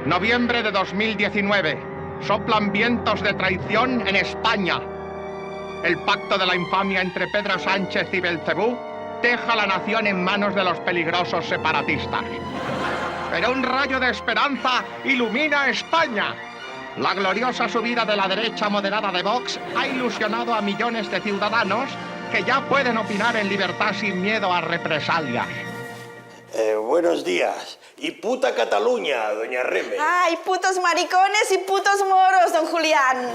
Noviembre de 2019. Soplan vientos de traición en España. El pacto de la infamia entre Pedro Sánchez y Belcebú deja a la nación en manos de los peligrosos separatistas. Pero un rayo de esperanza ilumina a España. La gloriosa subida de la derecha moderada de Vox ha ilusionado a millones de ciudadanos que ya pueden opinar en libertad sin miedo a represalias. Buenos días. Y puta Cataluña, doña Reme. ¡Ay, putos maricones y putos moros, don Julián!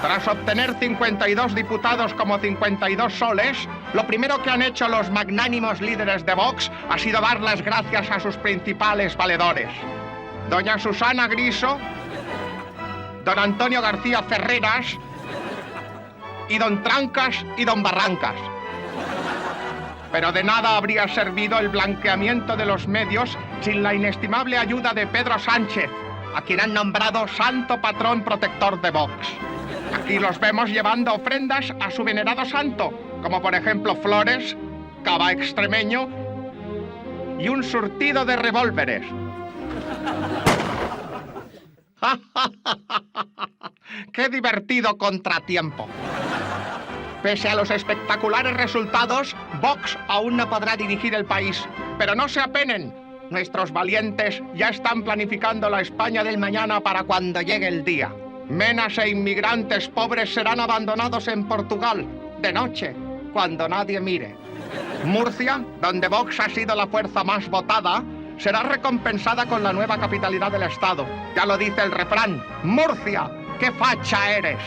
Tras obtener 52 diputados como 52 soles, lo primero que han hecho los magnánimos líderes de Vox ha sido dar las gracias a sus principales valedores. Doña Susana Griso, don Antonio García Ferreras y don Trancas y don Barrancas. Pero de nada habría servido el blanqueamiento de los medios sin la inestimable ayuda de Pedro Sánchez, a quien han nombrado santo patrón protector de Vox. Aquí los vemos llevando ofrendas a su venerado santo, como por ejemplo flores, cava extremeño y un surtido de revólveres. ¡Qué divertido contratiempo! Pese a los espectaculares resultados, Vox aún no podrá dirigir el país. Pero no se apenen. Nuestros valientes ya están planificando la España del mañana para cuando llegue el día. Menas e inmigrantes pobres serán abandonados en Portugal, de noche, cuando nadie mire. Murcia, donde Vox ha sido la fuerza más votada, será recompensada con la nueva capitalidad del Estado. Ya lo dice el refrán: Murcia, ¡qué facha eres!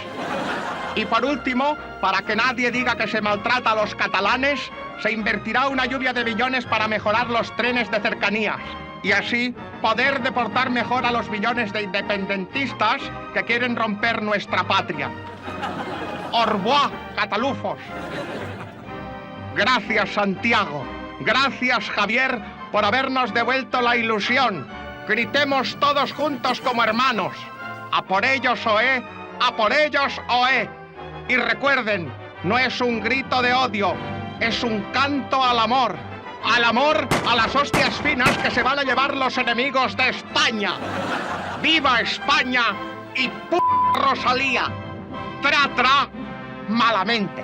Y por último, para que nadie diga que se maltrata a los catalanes, se invertirá una lluvia de billones para mejorar los trenes de cercanías y así poder deportar mejor a los millones de independentistas que quieren romper nuestra patria. Au revoir, catalufos. Gracias, Santiago. Gracias, Javier, por habernos devuelto la ilusión. Gritemos todos juntos como hermanos. ¡A por ellos, Oé! ¡A por ellos, Oé! Y recuerden, no es un grito de odio, es un canto al amor. Al amor a las hostias finas que se van a llevar los enemigos de España. ¡Viva España y p*** Rosalía! ¡Tra, tra! Malamente.